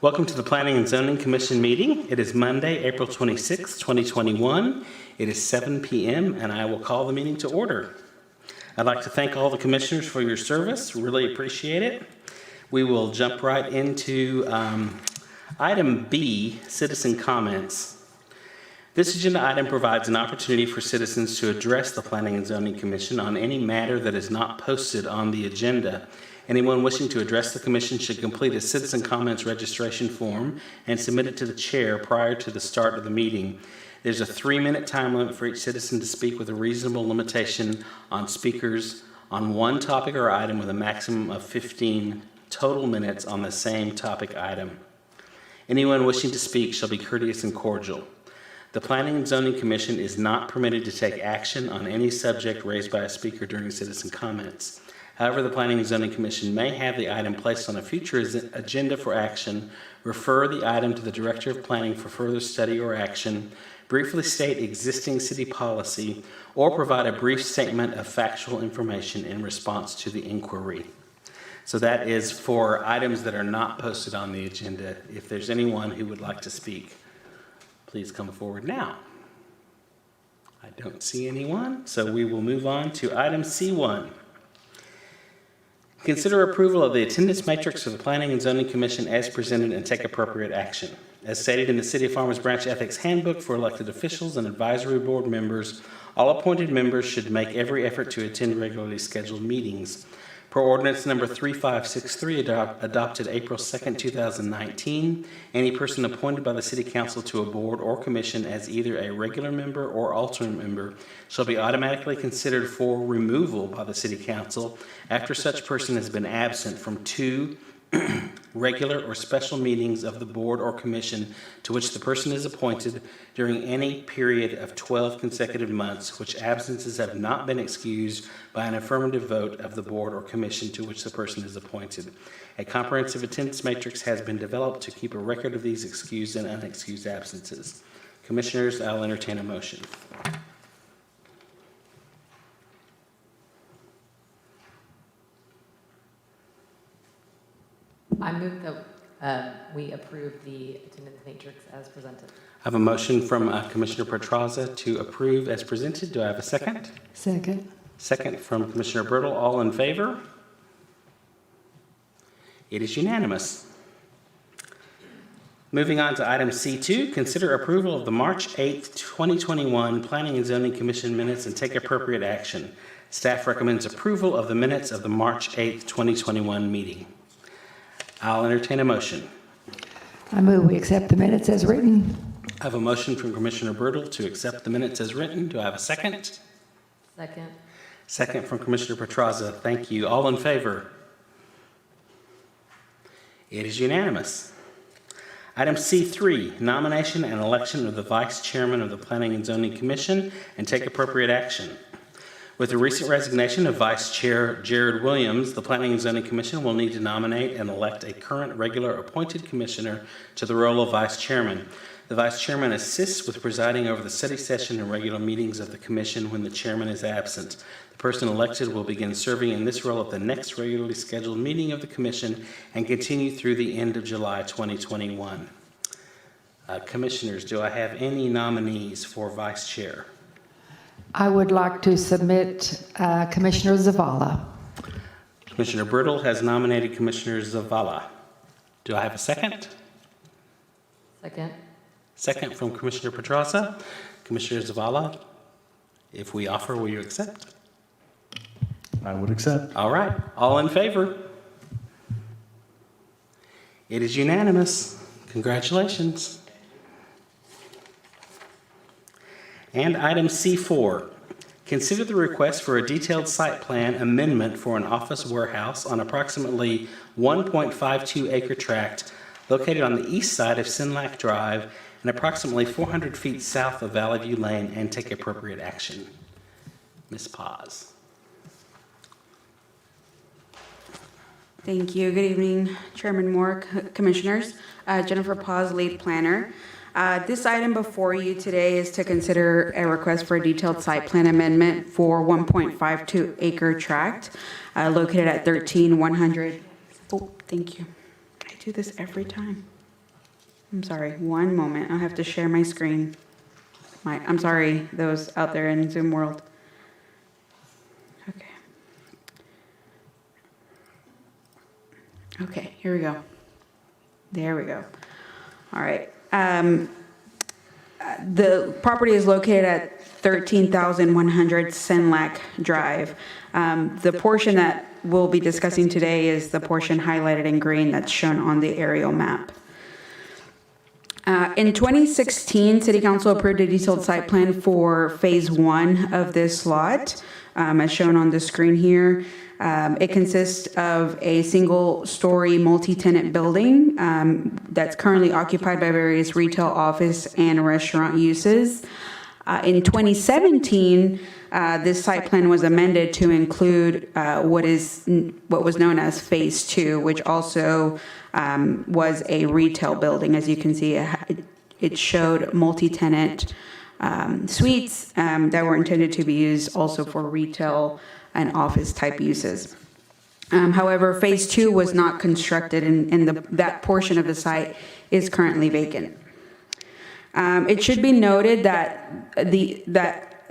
Welcome to the Planning and Zoning Commission meeting. It is Monday, April 26, 2021. It is 7 p.m. and I will call the meeting to order. I'd like to thank all the commissioners for your service. Really appreciate it. We will jump right into item B, citizen comments. This agenda item provides an opportunity for citizens to address the Planning and Zoning Commission on any matter that is not posted on the agenda. Anyone wishing to address the Commission should complete a citizen comments registration form and submit it to the chair prior to the start of the meeting. There's a 3-minute time limit for each citizen to speak with a reasonable limitation on speakers on one topic or item with a maximum of 15 total minutes on the same topic item. Anyone wishing to speak shall be courteous and cordial. The Planning and Zoning Commission is not permitted to take action on any subject raised by a speaker during citizen comments. However, the Planning and Zoning Commission may have the item placed on a future agenda for action, refer the item to the Director of Planning for further study or action, briefly state existing city policy, or provide a brief statement of factual information in response to the inquiry. So that is for items that are not posted on the agenda. If there's anyone who would like to speak, please come forward now. I don't see anyone, so we will move on to item C1. Consider approval of the attendance matrix for the Planning and Zoning Commission as presented and take appropriate action. As stated in the City of Farmers Branch Ethics Handbook for elected officials and advisory board members, all appointed members should make every effort to attend regularly scheduled meetings. Per ordinance number 3563 adopted April 2nd, 2019, any person appointed by the City Council to a board or commission as either a regular member or alternate member shall be automatically considered for removal by the City Council after such person has been absent from 2 regular or special meetings of the board or commission to which the person is appointed during any period of 12 consecutive months, which absences have not been excused by an affirmative vote of the board or commission to which the person is appointed. A comprehensive attendance matrix has been developed to keep a record of these excused and unexcused absences. Commissioners, I'll entertain a motion. I move that we approve the attendance matrix as presented. I have a motion from Commissioner Petraza to approve as presented. Do I have a second? Second. Second from Commissioner Brittle. All in favor? It is unanimous. Moving on to item C2, consider approval of the March 8th, 2021 Planning and Zoning Commission minutes and take appropriate action. Staff recommends approval of the minutes of the March 8th, 2021 meeting. I'll entertain a motion. I move we accept the minutes as written. I have a motion from Commissioner Brittle to accept the minutes as written. Do I have a second? Second. Second from Commissioner Petraza. Thank you. All in favor? It is unanimous. Item C3, nomination and election of the Vice Chairman of the Planning and Zoning Commission and take appropriate action. With the recent resignation of Vice Chair Jared Williams, the Planning and Zoning Commission will need to nominate and elect a current regular appointed commissioner to the role of Vice Chairman. The Vice Chairman assists with presiding over the study session and regular meetings of the Commission when the Chairman is absent. The person elected will begin serving in this role at the next regularly scheduled meeting of the Commission and continue through the end of July 2021. Commissioners, do I have any nominees for Vice Chair? I would like to submit Commissioner Zavala. Commissioner Brittle has nominated Commissioner Zavala. Do I have a second? Second. Second from Commissioner Petraza. Commissioner Zavala, if we offer, will you accept? I would accept. All right. All in favor? It is unanimous. Congratulations. And item C4, consider the request for a detailed site plan amendment for an office warehouse on approximately 1.52 acre tract located on the east side of Sinlac Drive and approximately 400 feet south of Valley View Lane and take appropriate action. Ms. Paz. Thank you. Good evening, Chairman Moore, Commissioners. Jennifer Paz, lead planner. This item before you today is to consider a request for a detailed site plan amendment for 1.52 acre tract located at 13100. Oh, thank you. I do this every time. I'm sorry, one moment. I'll have to share my screen. I'm sorry, those out there in Zoom world. Okay. Okay, here we go. There we go. All right. The property is located at 13,100 Senlac Drive. The portion that we'll be discussing today is the portion highlighted in green that's shown on the aerial map. In 2016, City Council approved a detailed site plan for Phase 1 of this lot, as shown on the screen here. It consists of a single-story multi-tenant building that's currently occupied by various retail, office, and restaurant uses. In 2017, this site plan was amended to include what was known as Phase 2, which also was a retail building. As you can see, it showed multi-tenant suites that were intended to be used also for retail and office type uses. However, Phase 2 was not constructed, and that portion of the site is currently vacant. It should be noted that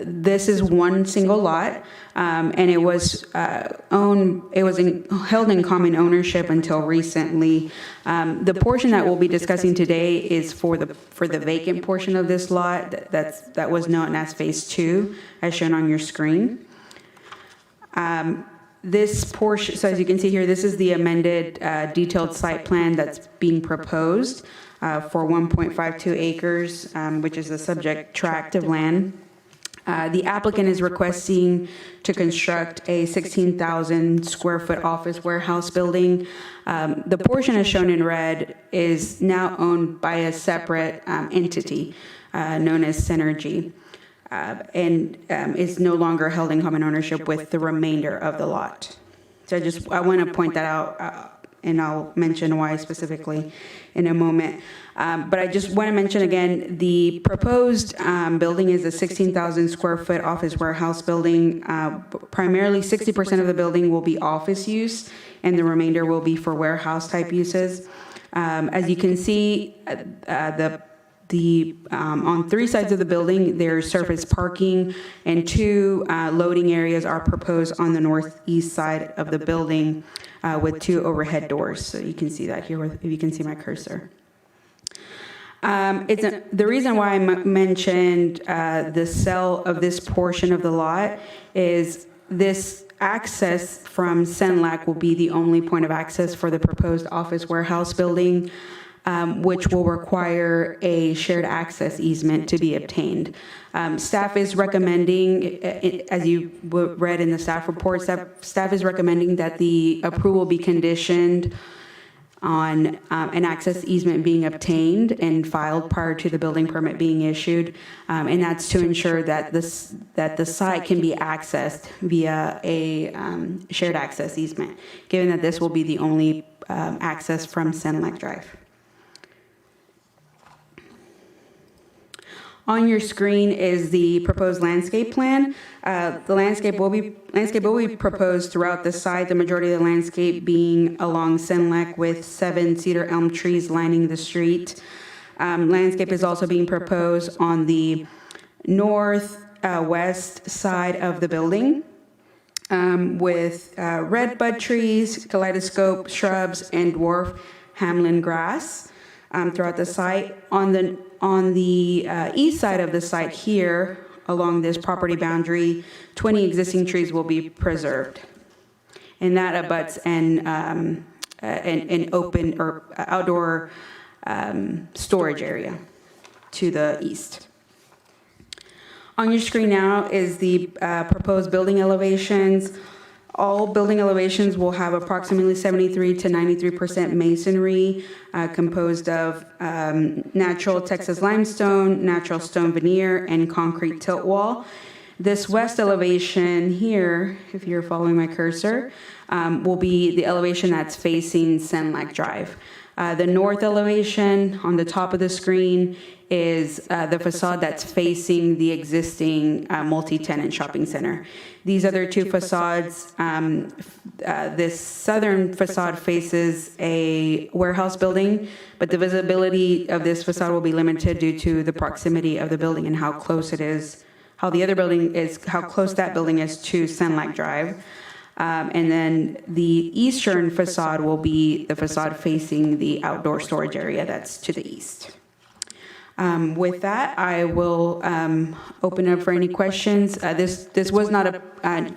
this is one single lot, and it was held in common ownership until recently. The portion that we'll be discussing today is for the vacant portion of this lot that was known as Phase 2, as shown on your screen. This portion, so as you can see here, this is the amended detailed site plan that's being proposed for 1.52 acres, which is the subject tract of land. The applicant is requesting to construct a 16,000 square foot office warehouse building. The portion as shown in red is now owned by a separate entity known as Synergy, and is no longer held in common ownership with the remainder of the lot. So I want to point that out, and I'll mention why specifically in a moment. But I just want to mention again, the proposed building is a 16,000 square foot office warehouse building. Primarily 60% of the building will be office use, and the remainder will be for warehouse type uses. As you can see, on three sides of the building, there's surface parking, and two loading areas are proposed on the northeast side of the building with two overhead doors. So you can see that here, if you can see my cursor. The reason why I mentioned the sale of this portion of the lot is this access from Senlac will be the only point of access for the proposed office warehouse building, which will require a shared access easement to be obtained. Staff is recommending, as you read in the staff report, staff is recommending that the approval be conditioned on an access easement being obtained and filed prior to the building permit being issued, and that's to ensure that the site can be accessed via a shared access easement, given that this will be the only access from Senlac Drive. On your screen is the proposed landscape plan. The landscape will be proposed throughout the site, the majority of the landscape being along Senlac with 7 cedar elm trees lining the street. Landscape is also being proposed on the northwest side of the building with redbud trees, kaleidoscope shrubs, and dwarf hamlin grass throughout the site. On the east side of the site here, along this property boundary, 20 existing trees will be preserved. And that abuts an open or outdoor storage area to the east. On your screen now is the proposed building elevations. All building elevations will have approximately 73 to 93% masonry, composed of natural Texas limestone, natural stone veneer, and concrete tilt wall. This west elevation here, if you're following my cursor, will be the elevation that's facing Senlac Drive. The north elevation on the top of the screen is the facade that's facing the existing multi-tenant shopping center. These other two facades, this southern facade faces a warehouse building, but the visibility of this facade will be limited due to the proximity of the building and how close it is, how close that building is to Sunlight Drive. And then the eastern facade will be the facade facing the outdoor storage area that's to the east. With that, I will open up for any questions. This was not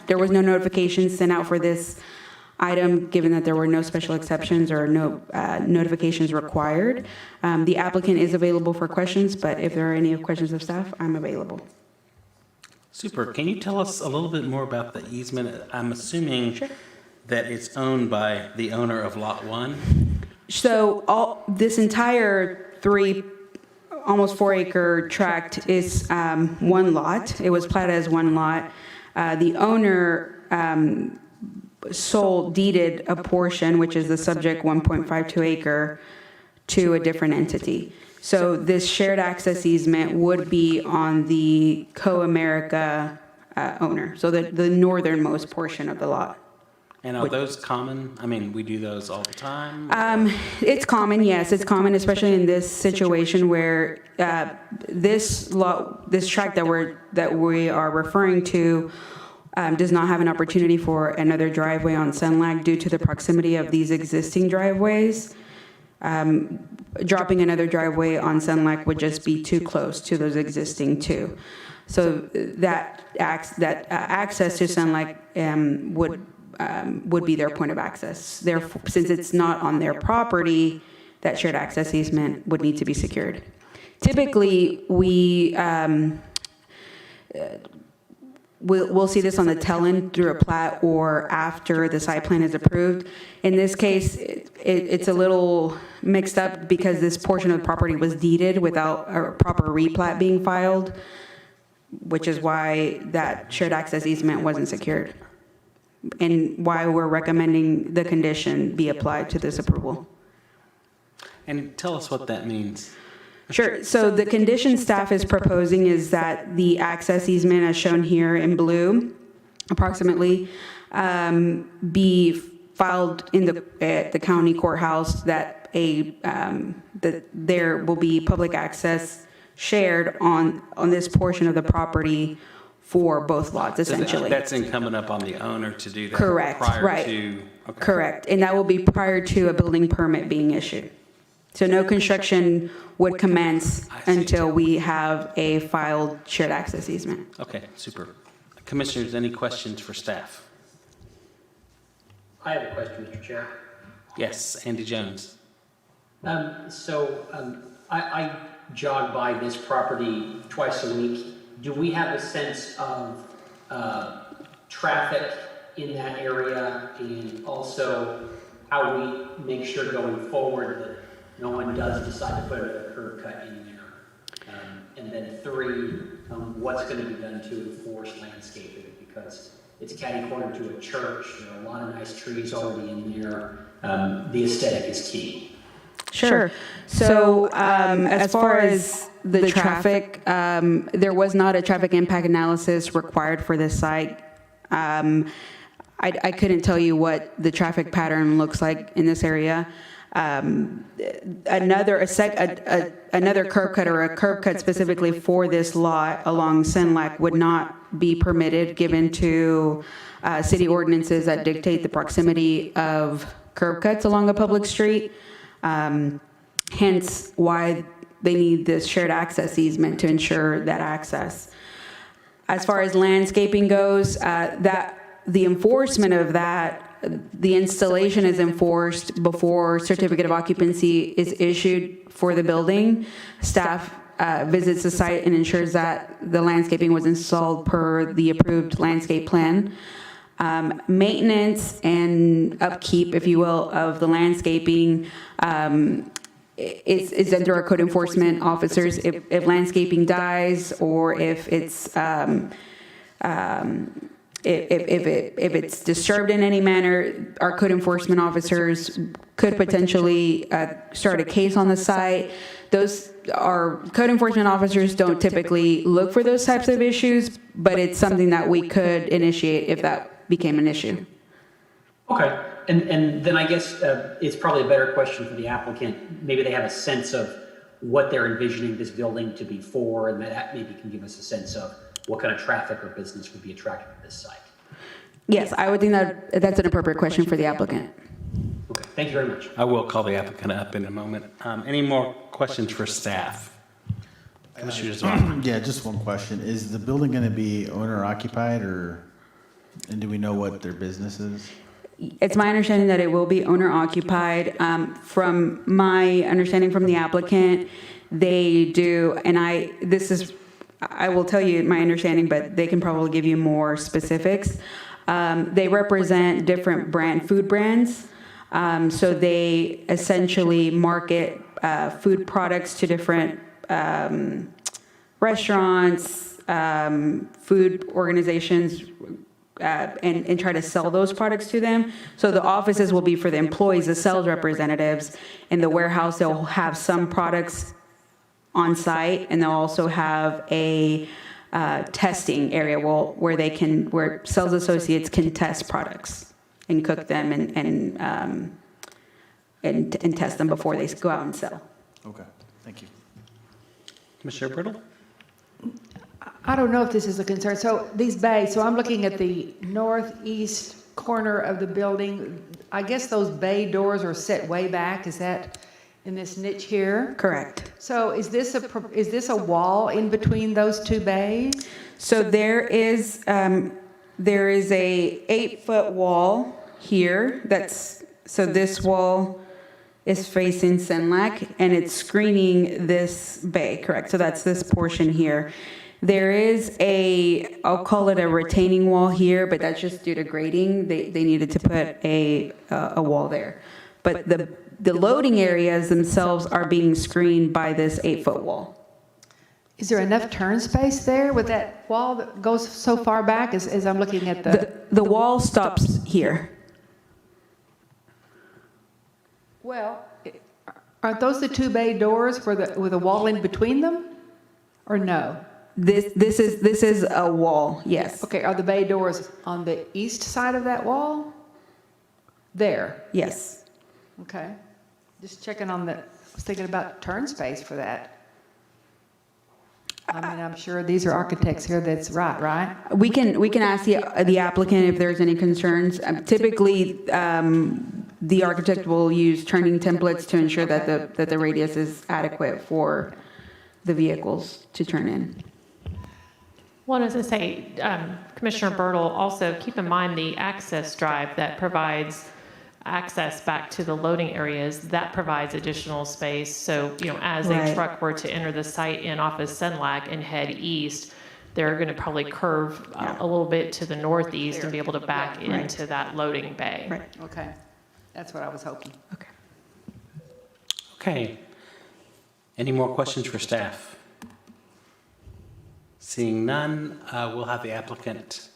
there was no notification sent out for this item, given that there were no special exceptions or no notifications required. The applicant is available for questions, but if there are any questions of staff, I'm available. Super. Can you tell us a little bit more about the easement? I'm assuming that it's owned by the owner of Lot 1. So this entire almost 4 acre tract is one lot. It was platted as one lot. The owner deeded a portion, which is the subject 1.52 acre, to a different entity. So this shared access easement would be on the Co-America owner, so the northernmost portion of the lot. And are those common? I mean, we do those all the time? It's common, yes. It's common, especially in this situation where this tract that we are referring to does not have an opportunity for another driveway on Sunlag due to the proximity of these existing driveways. Dropping another driveway on Sunlag would just be too close to those existing two. So that access to Sunlag would be their point of access. Therefore, since it's not on their property, that shared access easement would need to be secured. Typically, we'll see this on the tail-end through a plat or after the site plan is approved. In this case, it's a little mixed up because this portion of the property was deeded without a proper replat being filed, which is why that shared access easement wasn't secured, and why we're recommending the condition be applied to this approval. And tell us what that means. Sure. So the condition staff is proposing is that the access easement, as shown here in blue, approximately, be filed in the county courthouse, that there will be public access shared on this portion of the property for both lots, essentially. That's incumbent upon the owner to do that. Correct. Prior to. Okay. Correct. And that will be prior to a building permit being issued. So no construction would commence until we have a filed shared access easement. Okay, super. Commissioners, any questions for staff? I have a question, Mr. Chair. Yes, Andy Jones. I jog by this property twice a week. Do we have a sense of traffic in that area, and also how we make sure going forward that no one does decide to put a curb cut in there? And then 3, what's going to be done to enforce landscaping? Because it's catty corner to a church. There are a lot of nice trees already in there. The aesthetic is key. Sure. So as far as the traffic, there was not a traffic impact analysis required for this site. I couldn't tell you what the traffic pattern looks like in this area. Another curb cut, or a curb cut specifically for this lot along Senlac, would not be permitted, given to city ordinances that dictate the proximity of curb cuts along a public street. Hence why they need this shared access easement to ensure that access. As far as landscaping goes, the enforcement of that, the installation is enforced before certificate of occupancy is issued for the building. Staff visits the site and ensures that the landscaping was installed per the approved landscape plan. Maintenance and upkeep, if you will, of the landscaping is under our code enforcement officers. If landscaping dies, or if it's if it's disturbed in any manner, our code enforcement officers could potentially start a case on the site. Our code enforcement officers don't typically look for those types of issues, but it's something that we could initiate if that became an issue. Okay, and then I guess it's probably a better question for the applicant. Maybe they have a sense of what they're envisioning this building to be for, and that maybe can give us a sense of what kind of traffic or business would be attracted to this site. Yes, I would think that that's an appropriate question for the applicant. Okay, thank you very much. I will call the applicant up in a moment. Any more questions for staff? Commissioner Zavala. Yeah, just one question. Is the building going to be owner occupied and do we know what their business is? It's my understanding that it will be owner occupied. From my understanding from the applicant, they do, and I will tell you my understanding, but they can probably give you more specifics. They represent different food brands. So they essentially market food products to different restaurants, food organizations, and try to sell those products to them. So the offices will be for the employees, the sales representatives. In the warehouse, they'll have some products on site, and they'll also have a testing area where sales associates can test products and cook them and test them before they go out and sell. Okay, thank you. Commissioner Brittle? I don't know if this is a concern. So these bays, so I'm looking at the northeast corner of the building. I guess those bay doors are set way back. Is that in this niche here? Correct. So is this a wall in between those two bays? So there is a 8-foot wall here. So this wall is facing Senlac, and it's screening this bay, correct? So that's this portion here. There is I'll call it a retaining wall here, but that's just due to grading. They needed to put a wall there. But the loading areas themselves are being screened by this 8-foot wall. Is there enough turn space there with that wall that goes so far back as I'm looking at The wall stops here. Well, aren't those the two bay doors with a wall in between them? Or no? This is a wall, yes. Okay, are the bay doors on the east side of that wall? There, Yes. okay. Just checking I was thinking about turn space for that. I mean, I'm sure these are architects here that's right? We can ask the applicant if there's any concerns. Typically, the architect will use turning templates to ensure that the radius is adequate for the vehicles to turn in. Well, as I say, Commissioner Bertle, also keep in mind the access drive that provides access back to the loading areas, that provides additional space. So, as Right. a truck were to enter the site in off of Senlac and head east, they're going to probably curve a little bit to the northeast and be able to back into that loading bay. Right. Okay, that's what I was hoping. Okay. Okay. Any more questions for staff? Seeing none, we'll have the applicant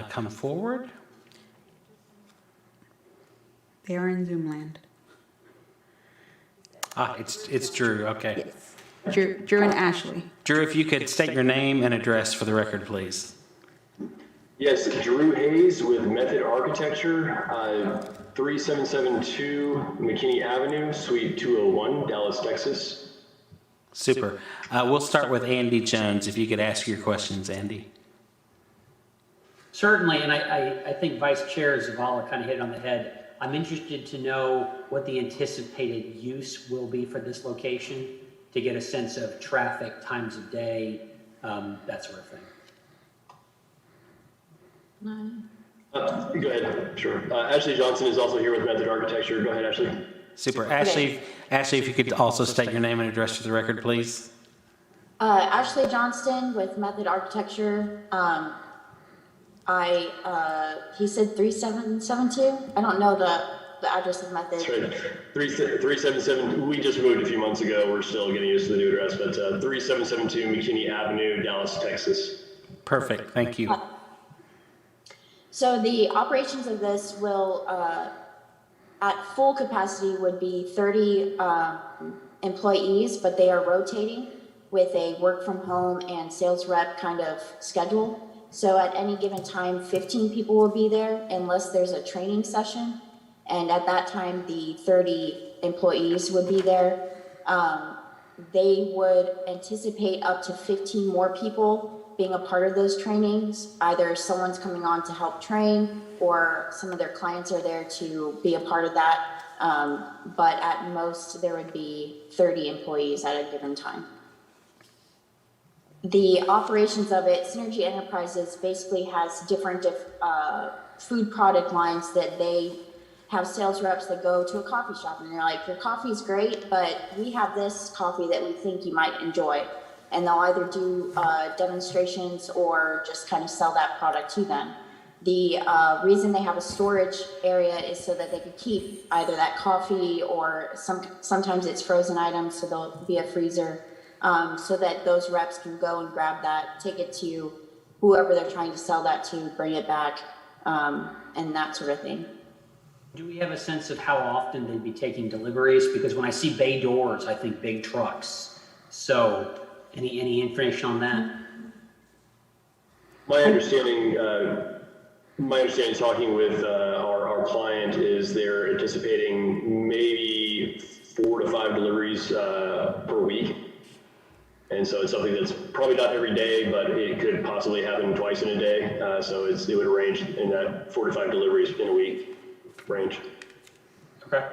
come forward. They are in Zoom land. It's Drew, okay. Yes. Drew and Ashley. Drew, if you could state your name and address for the record, please. Yes, Drew Hayes with Method Architecture, 3772 McKinney Avenue, Suite 201, Dallas, Texas. Super. We'll start with Andy Jones. If you could ask your questions, Andy. Certainly, and I think Vice Chair Zavala kind of hit it on the head. I'm interested to know what the anticipated use will be for this location, to get a sense of traffic, times of day, that sort of thing. Go ahead, sure. Ashley Johnson is also here with Method Architecture. Go ahead, Ashley. Super. Ashley, if you could also state your name and address for the record, please. Ashley Johnston with Method Architecture. He said 3772. I don't know the address of Method. That's right. 3772. We just moved a few months ago. We're still getting used to the new address, but 3772 McKinney Avenue, Dallas, Texas. Perfect. Thank you. So the operations of this will, at full capacity would be 30 employees, but they are rotating with a work from home and sales rep kind of schedule. So at any given time, 15 people will be there unless there's a training session. And at that time, the 30 employees would be there. They would anticipate up to 15 more people being a part of those trainings. Either someone's coming on to help train or some of their clients are there to be a part of that. But at most, there would be 30 employees at a given time. The operations of it, Synergy Enterprises basically has different food product lines that they have sales reps that go to a coffee shop and they're like, your coffee's great, but we have this coffee that we think you might enjoy. And they'll either do demonstrations or just kind of sell that product to them. The reason they have a storage area is so that they could keep either that coffee or sometimes it's frozen items, so there'll be a freezer, so that those reps can go and grab that, take it to whoever they're trying to sell that to, bring it back, and that sort of thing. Do we have a sense of how often they'd be taking deliveries? Because when I see bay doors, I think big trucks. So any information on that? My understanding talking with our client is they're anticipating maybe 4 to 5 deliveries per week. And so it's something that's probably not every day, but it could possibly happen twice in a day. So it would range in that 4 to 5 deliveries in a week range. Okay.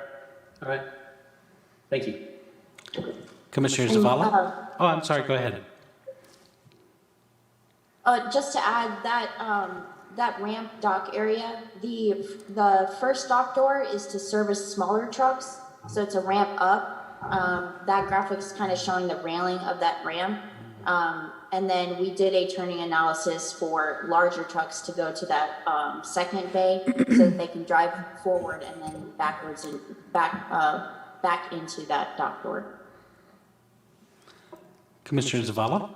All right. Thank you. Commissioner Zavala? Oh, I'm sorry, go ahead. Just to add that that ramp dock area, the first dock door is to service smaller trucks, so it's a ramp up. That graphic's kind of showing the railing of that ramp, and then we did a turning analysis for larger trucks to go to that second bay so that they can drive forward and then backwards and back into that dock door. Commissioner Zavala?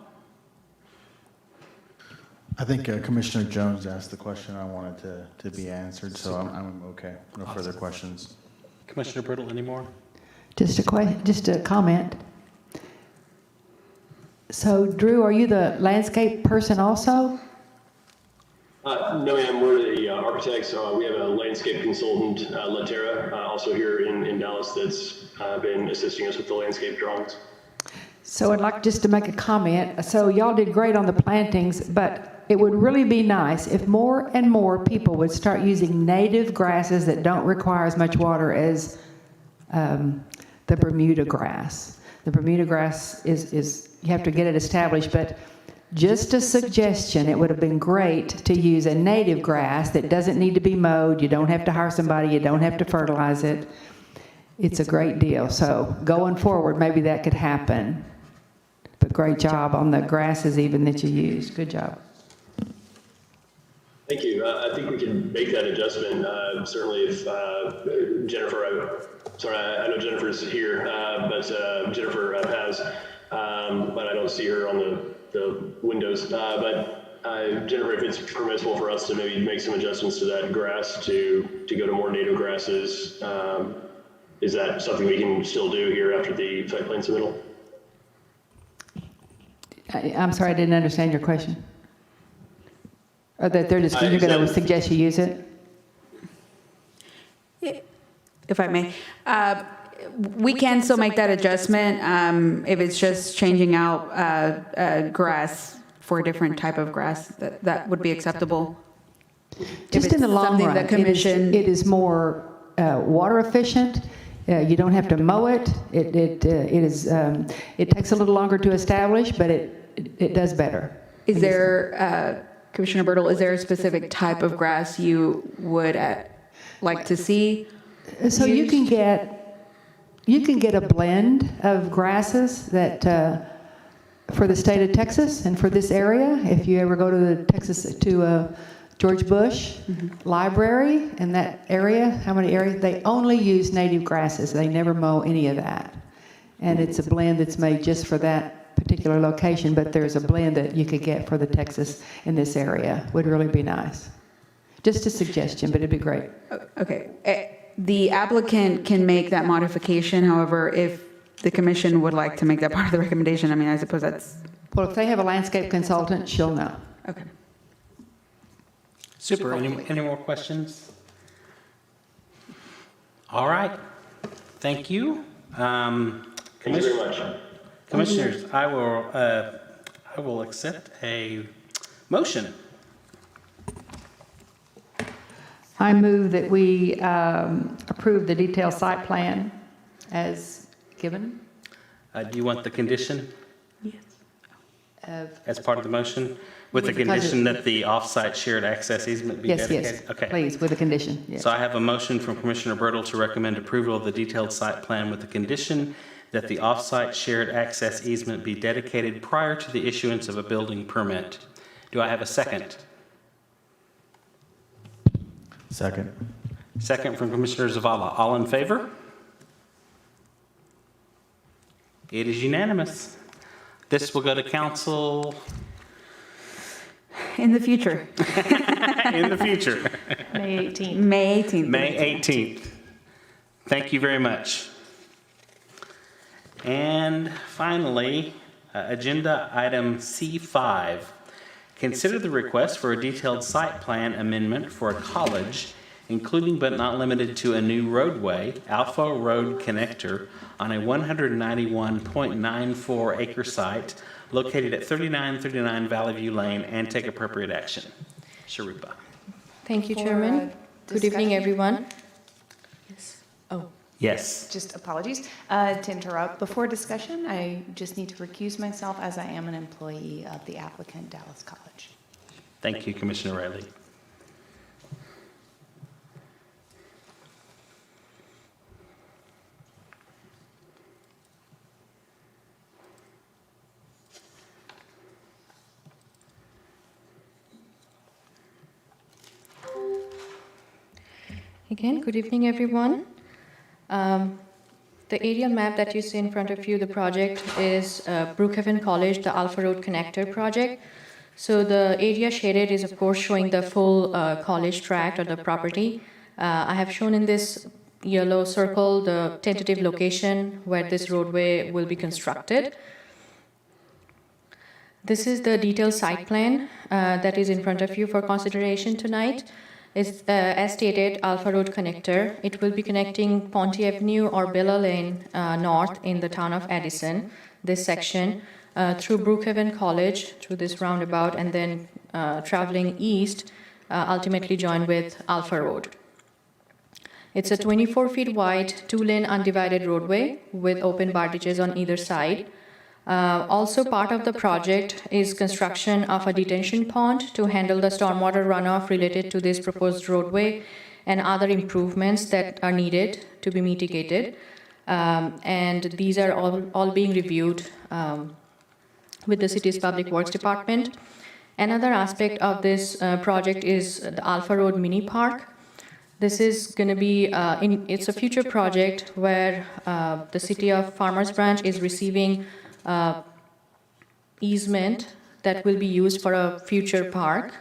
I think Commissioner Jones asked the question I wanted to be answered, so I'm okay. No further questions. Commissioner Brittle, any more? Just a comment. So, Drew, are you the landscape person also? No, ma'am, we're the architects. We have a landscape consultant, Latera, also here in Dallas that's been assisting us with the landscape drawings. So I'd like just to make a comment. So y'all did great on the plantings, but it would really be nice if more and more people would start using native grasses that don't require as much water as the Bermuda grass. The Bermuda grass is you have to get it established, but just a suggestion, it would have been great to use a native grass that doesn't need to be mowed. You don't have to hire somebody. You don't have to fertilize it. It's a great deal. So going forward, maybe that could happen. But great job on the grasses even that you used. Good job. Thank you. I think we can make that adjustment. Certainly if Jennifer, I know Jennifer's here, but Jennifer has, but I don't see her on the windows. But Jennifer, if it's permissible for us to maybe make some adjustments to that grass to go to more native grasses, is that something we can still do here after the site plan submittal? I'm sorry, I didn't understand your question. Or that they're just, you're going to suggest you use it? If I may, we can still make that adjustment if it's just changing out grass for a different type of grass. That would be acceptable. Just in the long run, it is more water efficient. You don't have to mow it. It takes a little longer to establish, but it does better. Is there, Commissioner Bertle, is there a specific type of grass you would like to see? So you can get a blend of grasses that for the state of Texas and for this area. If you ever go to George Bush Library in that area, how many areas? They only use native grasses. They never mow any of that. And it's a blend that's made just for that particular location, but there's a blend that you could get for the Texas in this area. Would really be nice. Just a suggestion, but it'd be great. Okay. The applicant can make that modification, however, if the commission would like to make that part of the recommendation, I mean, I suppose that's, Well, if they have a landscape consultant, she'll know. okay. Super. Any more questions? All right. Thank you. Thank you very much. Commissioners, I will accept a motion. I move that we approve the detailed site plan as given Do you want the condition of, as part of the motion? With the Because condition that the off-site shared access easement be yes, dedicated? yes, Okay. please, with a condition, yes. So I have a motion from Commissioner Bertle to recommend approval of the detailed site plan with the condition that the off-site shared access easement be dedicated prior to the issuance of a building permit. Do I have a second? Second. Second from Commissioner Zavala. All in favor? It is unanimous. This will go to council In the future, in the future, May 18th. May 18th. May 18th. Thank you very much. And finally, agenda item C5. Consider the request for a detailed site plan amendment for a college, including but not limited to a new roadway, Alpha Road Connector, on a 191.94 acre site located at 3939 Valley View Lane, and take appropriate action. Sharupa. Thank you, Chairman. Good evening, everyone. Yes. Oh, Yes. just apologies to interrupt. Before discussion, I just need to recuse myself as I am an employee of the applicant, Dallas College. Thank you, Commissioner Riley. Again, good evening, everyone. The aerial map that you see in front of you, the project is Brookhaven College, the Alpha Road Connector project. So the area shaded is, of course, showing the full college tract or the property. I have shown in this yellow circle the tentative location where this roadway will be constructed. This is the detailed site plan that is in front of you for consideration tonight. It's, as stated, Alpha Road Connector. It will be connecting Ponte Avenue or Bella Lane north in the town of Addison, this section, through Brookhaven College, through this roundabout, and then traveling east, ultimately joined with Alpha Road. It's a 24 feet wide, 2-lane undivided roadway with open bardages on either side. Also part of the project is construction of a detention pond to handle the stormwater runoff related to this proposed roadway and other improvements that are needed to be mitigated. And these are all being reviewed with the city's Public Works Department. Another aspect of this project is the Alpha Road Mini Park. This is going to be, it's a future project where the city of Farmers Branch is receiving easement that will be used for a future park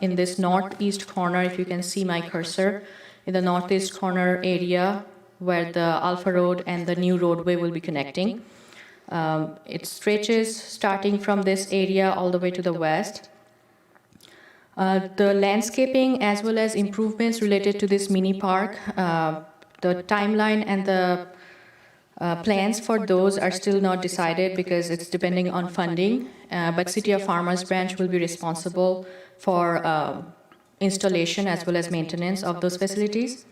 in this northeast corner. If you can see my cursor, in the northeast corner area where the Alpha Road and the new roadway will be connecting. It stretches starting from this area all the way to the west. The landscaping as well as improvements related to this mini park, the timeline and the plans for those are still not decided because it's depending on funding, but City of Farmers Branch will be responsible for installation as well as maintenance of those facilities.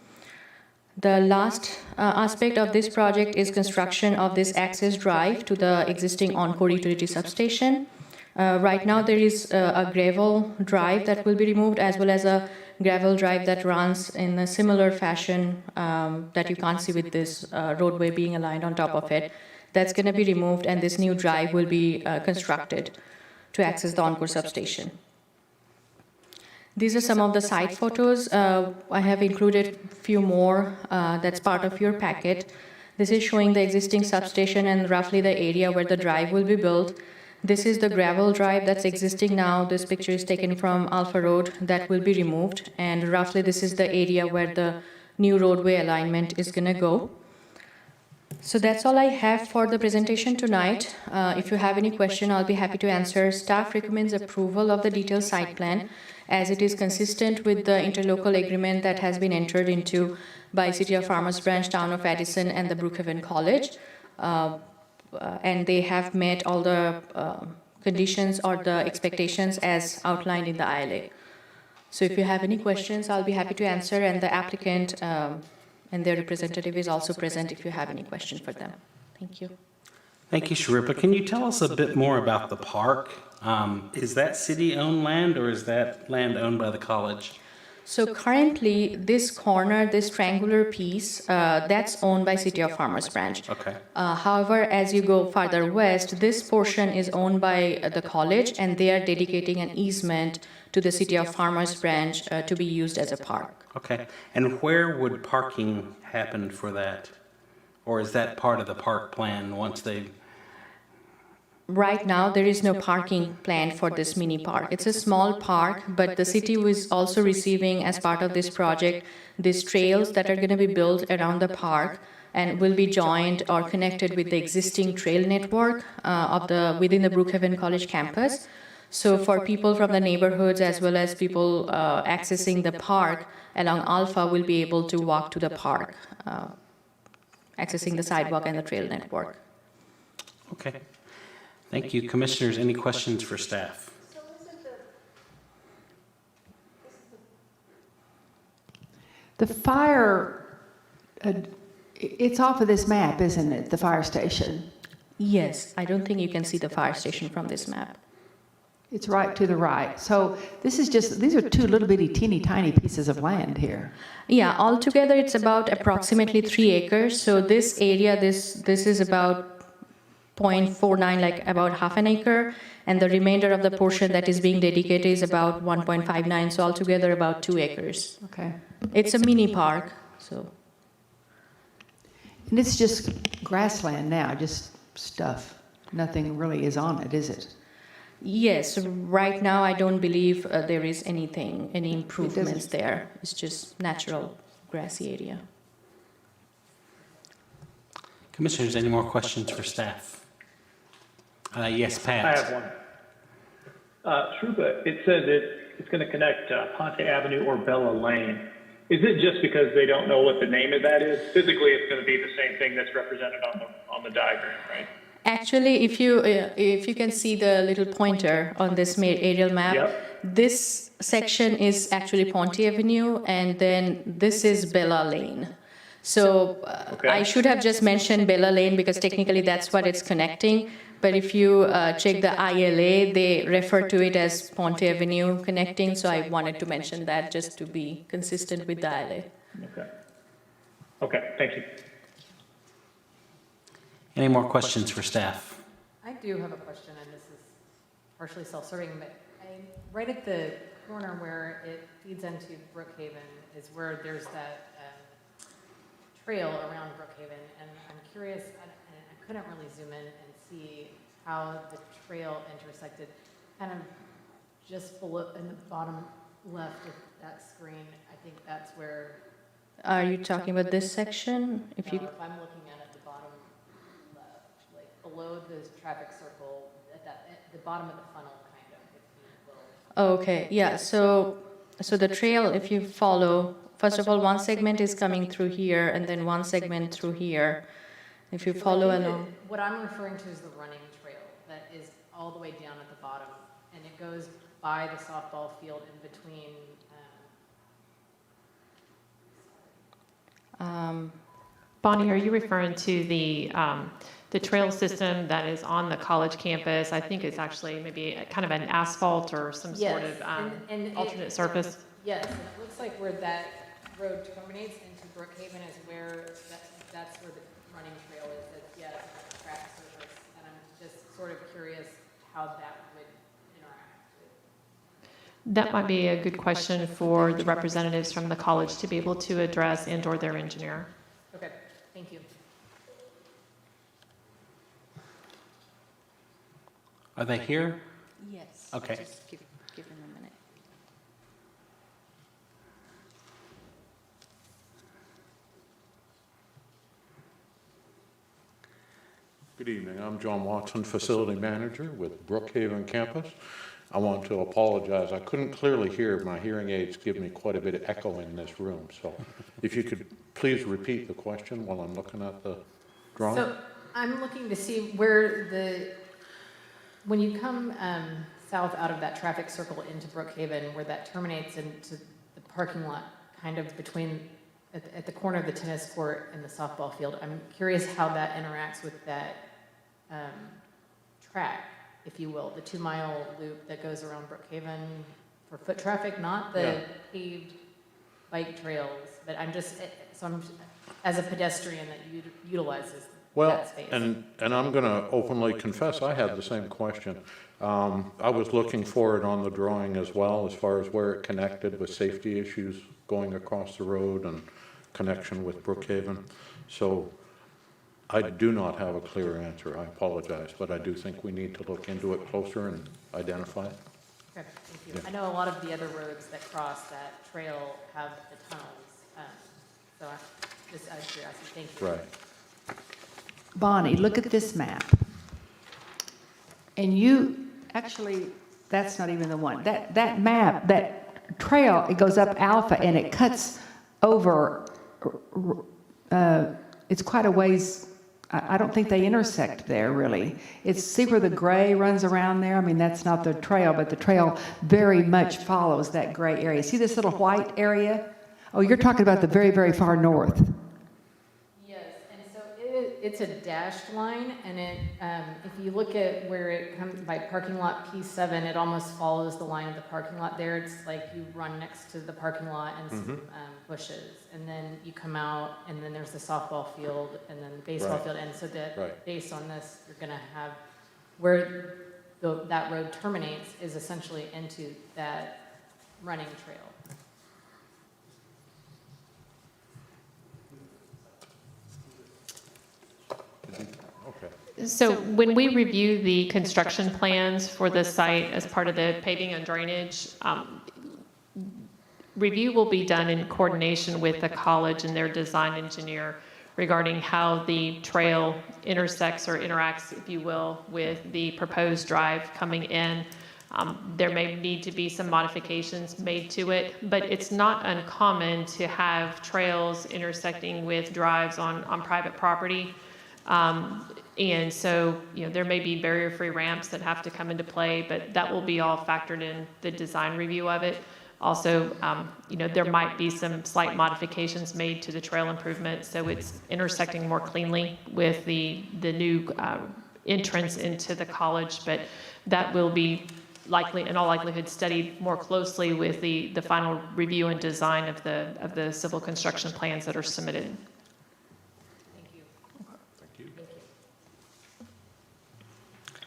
The last aspect of this project is construction of this access drive to the existing Encore utility substation. Right now there is a gravel drive that will be removed as well as a gravel drive that runs in a similar fashion that you can't see with this roadway being aligned on top of it. That's going to be removed and this new drive will be constructed to access the Encore substation. These are some of the site photos. I have included a few more that's part of your packet. This is showing the existing substation and roughly the area where the drive will be built. This is the gravel drive that's existing now. This picture is taken from Alpha Road. That will be removed. And roughly this is the area where the new roadway alignment is going to go. So that's all I have for the presentation tonight. If you have any question, I'll be happy to answer. Staff recommends approval of the detailed site plan as it is consistent with the interlocal agreement that has been entered into by City of Farmers Branch, Town of Addison, and the Brookhaven College. And they have met all the conditions or the expectations as outlined in the ILA. So if you have any questions, I'll be happy to answer, and the applicant and their representative is also present if you have any question for them. Thank you. Thank you, Sharipa. Can you tell us a bit more about the park? Is that city-owned land, or is that land owned by the college? So currently, this corner, this triangular piece, that's owned by City of Farmers Branch. Okay. However, as you go farther west, this portion is owned by the college, and they are dedicating an easement to the City of Farmers Branch to be used as a park. Okay. And where would parking happen for that? Or is that part of the park plan once they... Right now, there is no parking plan for this mini park. It's a small park, but the city was also receiving, as part of this project, these trails that are going to be built around the park and will be joined or connected with the existing trail network within the Brookhaven College campus. So for people from the neighborhoods as well as people accessing the park along Alpha will be able to walk to the park, accessing the sidewalk and the trail network. Okay. Thank you. Commissioners, any questions for staff? The fire, it's off of this map, isn't it, the fire station? Yes, I don't think you can see the fire station from this map. It's right to the right. So this is just, these are two little bitty teeny tiny pieces of land here. Yeah, altogether it's about approximately 3 acres. So this area, this is about 0.49, like about half an acre, and the remainder of the portion that is being dedicated is about 1.59, so altogether about 2 acres. Okay. It's a mini park, so. And it's just grassland now, just stuff. Nothing really is on it, is it? Yes, right now I don't believe there is anything, any improvements there. It's just natural grassy area. Commissioners, any more questions for staff? Yes, Pat. I have one. Shrupa, it says it's going to connect Ponte Avenue or Bella Lane. Is it just because they don't know what the name of that is? Physically, it's going to be the same thing that's represented on the diagram, right? Actually, if you can see the little pointer on this aerial map, Yep. this section is actually Ponte Avenue, and then this is Bella Lane. So Okay. I should have just mentioned Bella Lane because technically that's what it's connecting. But if you check the ILA, they refer to it as Ponte Avenue connecting. So I wanted to mention that just to be consistent with the ILA. Okay. Okay, thank you. Any more questions for staff? I do have a question, and this is partially self-serving, but right at the corner where it feeds into Brookhaven is where there's that trail around Brookhaven, and I'm curious, and I couldn't really zoom in and see how the trail intersected, kind of just below, in the bottom left of that screen. I think that's where. Are you talking about this section? If I'm looking at the bottom left, like below the traffic circle, at the bottom of the funnel, kind of. If you will. Okay, yeah. So the trail, if you follow, first of all, one segment is coming through here, and then one segment through here. If you follow along. What I'm referring to is the running trail that is all the way down at the bottom, and it goes by the softball field in between. Bonnie, are you referring to the trail system that is on the college campus? I think it's actually maybe kind of an asphalt or some sort of alternate surface. Yes, and it looks like where that road terminates into Brookhaven is where that's where the running trail is. It's a track surface, and I'm just sort of curious how that would interact with. That might be a good question for the representatives from the college to be able to address and/or their engineer. Okay, thank you. Are they here? Yes. Okay. Just give him a minute. Good evening. I'm John Watson, Facility Manager with Brookhaven Campus. I want to apologize. I couldn't clearly hear. My hearing aids give me quite a bit of echo in this room. So if you could please repeat the question while I'm looking at the drawing. So I'm looking to see where when you come south out of that traffic circle into Brookhaven, where that terminates into the parking lot, kind of between, at the corner of the tennis court and the softball field, I'm curious how that interacts with that track, if you will, the 2-mile loop that goes around Brookhaven for foot traffic, not the paved bike trails, but I'm as a pedestrian that utilizes Well, that space. and I'm going to openly confess, I had the same question. I was looking for it on the drawing as well, as far as where it connected with safety issues going across the road and connection with Brookhaven. So I do not have a clear answer. I apologize, but I do think we need to look into it closer and identify it. Okay, thank you. I know a lot of the other roads that cross that trail have the tunnels, so I just out of curiosity, thank you. Right. Bonnie, look at this map. And actually, that's not even the one. That map, that trail, it goes up Alpha and it cuts over, it's quite a ways. I don't think they intersect there, really. See where the gray runs around there? I mean, that's not the trail, but the trail very much follows that gray area. See this little white area? Oh, you're talking about the very, very far north. Yes, and so it's a dashed line, and if you look at where it comes by parking lot P7, it almost follows the line of the parking lot there. It's like you run next to the parking lot and some bushes, and then you come out, and then there's the softball field, and then the baseball Right. field, and so that Right. based on this, you're going to have where that road terminates is essentially into that running trail. Okay. So when we review the construction plans for this site as part of the paving and drainage, review will be done in coordination with the college and their design engineer regarding how the trail intersects or interacts, if you will, with the proposed drive coming in. There may need to be some modifications made to it, but it's not uncommon to have trails intersecting with drives on private property. And so, there may be barrier-free ramps that have to come into play, but that will be all factored in the design review of it. Also, there might be some slight modifications made to the trail improvement, so it's intersecting more cleanly with the new entrance into the college, but that will be likely, in all likelihood, studied more closely with the final review and design of the civil construction plans that are submitted.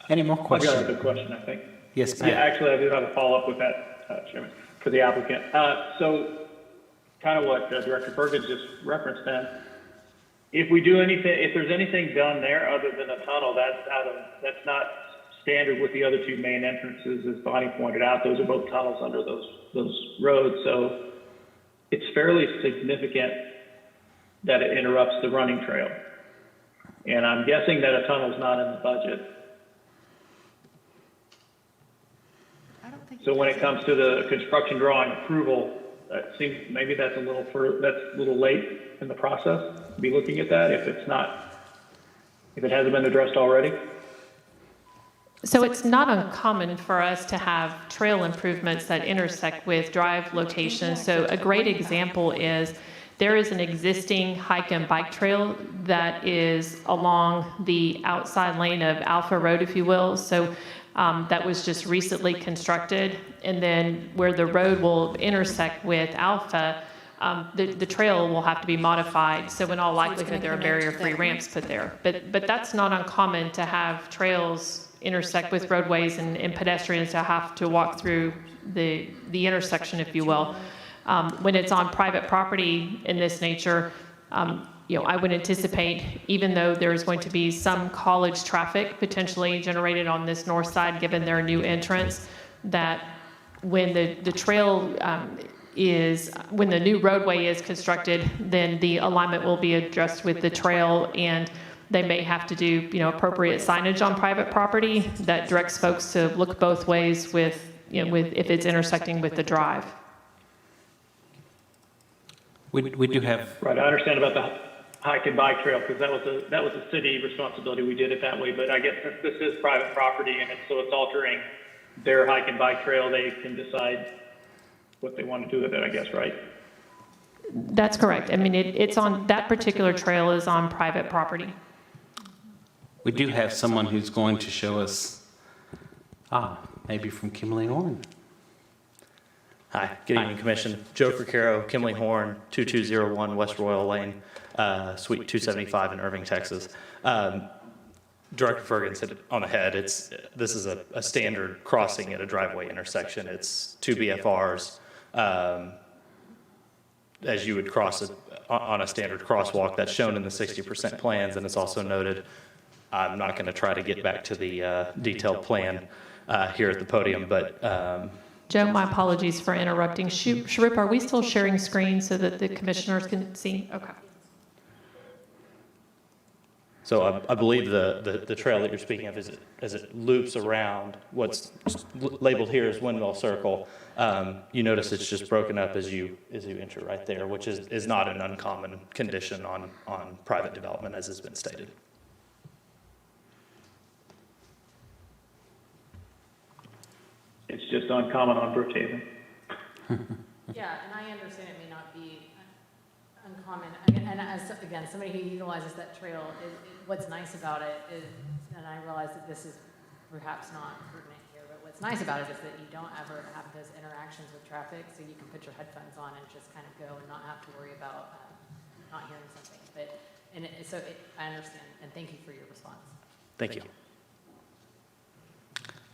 Any more I've got a questions? good question, I think. Yes, Yeah, Pat. actually, I do have a follow-up with that, Chairman, for the applicant. So kind of what Director Bergen just referenced then, if there's anything done there other than a tunnel, that's not standard with the other two main entrances, as Bonnie pointed out. Those are both tunnels under those roads, so it's fairly significant that it interrupts the running trail. And I'm guessing that a tunnel's not in the budget. So when it comes to the construction drawing approval, that seems, maybe that's a little late in the process to be looking at that if it hasn't been addressed already. So it's not uncommon for us to have trail improvements that intersect with drive locations. So a great example is there is an existing hike and bike trail that is along the outside lane of Alpha Road, if you will. So that was just recently constructed, and then where the road will intersect with Alpha, the trail will have to be modified. So in all likelihood, there are barrier-free ramps put there. But that's not uncommon to have trails intersect with roadways and pedestrians to have to walk through the intersection, if you will. When it's on private property in this nature, I would anticipate, even though there's going to be some college traffic potentially generated on this north side, given their new entrance, that when the trail when the new roadway is constructed, then the alignment will be addressed with the trail, and they may have to do, appropriate signage on private property that directs folks to look both ways with if it's intersecting with the drive. We do have, Right, I understand about the hike and bike trail, because that was a city responsibility, we did it that way, but I guess since this is private property and it's altering their hike and bike trail, they can decide what they want to do with it, I guess, right? That's correct. I mean, it's on, that particular trail is on private property. we do have someone who's going to show us, maybe from Kimley Horn. Hi, good evening, Commission. Joe Fricaro, Kimley Horn, 2201 West Royal Lane, Suite 275 in Irving, Texas. Director Ferguson hit it on the head. This is a standard crossing at a driveway intersection. It's 2 BFRs, as you would cross it on a standard crosswalk that's shown in the 60% plans, and it's also noted. I'm not going to try to get back to the detailed plan here at the podium, but Joe, my apologies for interrupting. Sharif, are we still sharing screen so that the commissioners can see? Okay. so I believe the trail that you're speaking of, as it loops around what's labeled here as Windmill Circle, you notice it's just broken up as you enter right there, which is not an uncommon condition on private development, as has been stated. It's just uncommon on Brookhaven. Yeah, and I understand it may not be uncommon, and again, somebody who utilizes that trail, what's nice about it is, and I realize that this is perhaps not pertinent here, but what's nice about it is that you don't ever have those interactions with traffic, so you can put your headphones on and just kind of go and not have to worry about not hearing something. I understand, and thank you for your response. Thank you.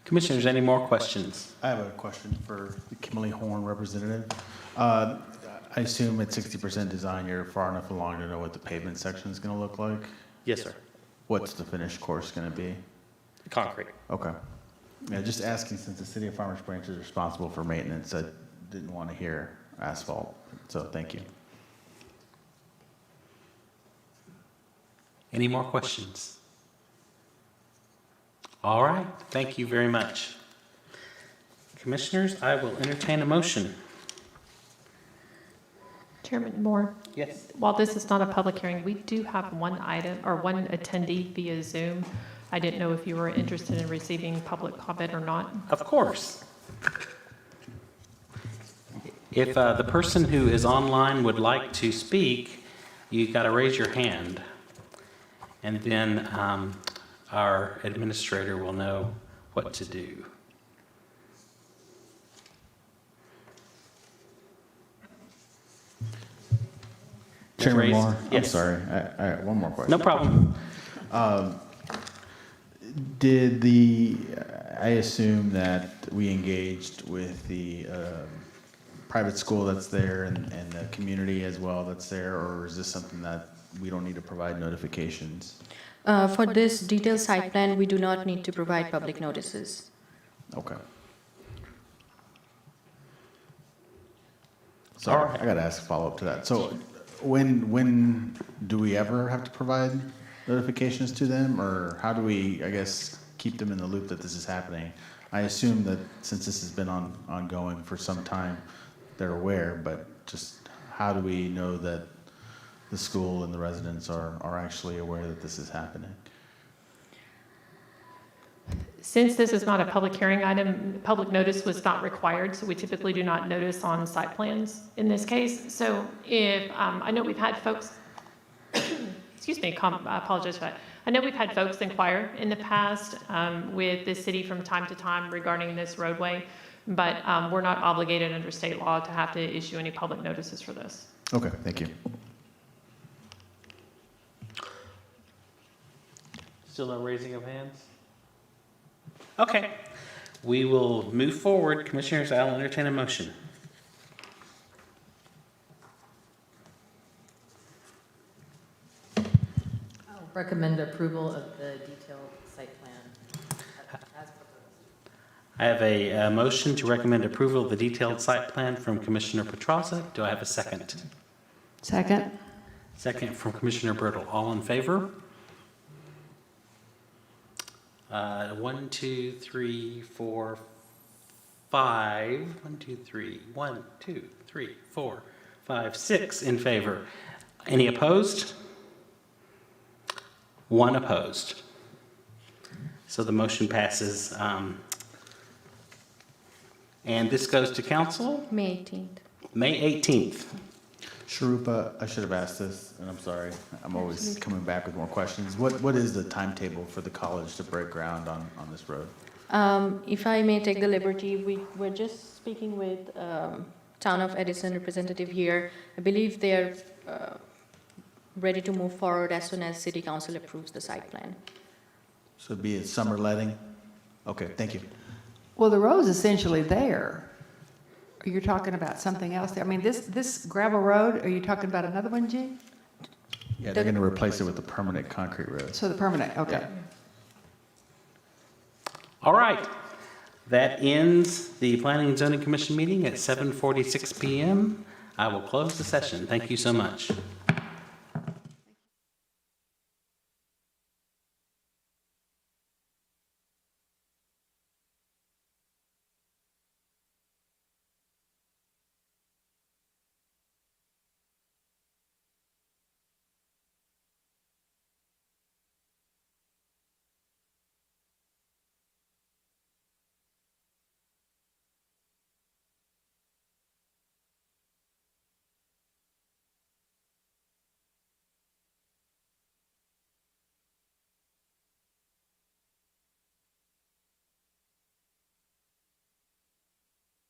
Commissioners, any more questions? I have a question for the Kimley Horn representative. I assume at 60% design, you're far enough along to know what the pavement section is going to look like? Yes, sir. What's the finished course going to be? Concrete. Okay. Yeah, just asking, since the city of Farmers Branch is responsible for maintenance, I didn't want to hear asphalt, so thank you. Any more questions? All right, thank you very much. Commissioners, I will entertain a motion. Chairman Moore, Yes. while this is not a public hearing, we do have one item or one attendee via Zoom. I didn't know if you were interested in receiving public comment or not. Of course. If the person who is online would like to speak, you got to raise your hand. And then our administrator will know what to do. Chairman Raise- Moore, I'm yes. sorry, I one more question. No problem. I assume that we engaged with the private school that's there and the community as well that's there, or is this something that we don't need to provide notifications? For this detailed site plan, we do not need to provide public notices. Okay. All Sorry, right. I gotta ask a follow-up to that. So when do we ever have to provide notifications to them, or how do we, I guess, keep them in the loop that this is happening? I assume that since this has been ongoing for some time, they're aware, but just how do we know that the school and the residents are actually aware that this is happening? Since this is not a public hearing item, public notice was not required, so we typically do not notice on site plans in this case. So if, I know we've had folks, excuse me, I apologize for that. I know we've had folks inquire in the past with the city from time to time regarding this roadway, but we're not obligated under state law to have to issue any public notices for this. Okay, thank you. Still no raising of hands? Okay, we will move forward. Commissioners, I'll entertain a motion. recommend approval of the detailed site plan as proposed. I have a motion to recommend approval of the detailed site plan from Commissioner Petrozza. Do I have a second? Second? Second from Commissioner Bertle. All in favor? 1, 2, 3, 4, 5. 1, 2, 3. 1, 2, 3, 4, 5, 6 in favor. Any opposed? 1 opposed. So the motion passes. And this goes to council May 18th. May 18th. Sharupa, I should have asked this, and I'm sorry. I'm always coming back with more questions. What is the timetable for the college to break ground on this road? If I may take the liberty, we were just speaking with Town of Edison representative here. I believe they're ready to move forward as soon as City Council approves the site plan. So it'd be a summer letting? Okay, thank you. Well, the road's essentially there. Are you talking about something else there? I mean, this gravel road, are you talking about another one, G? Yeah, they're going to replace it with a permanent concrete road. So the permanent, okay. All right. That ends the Planning and Zoning Commission meeting at 7:46 p.m. I will close the session. Thank you so much.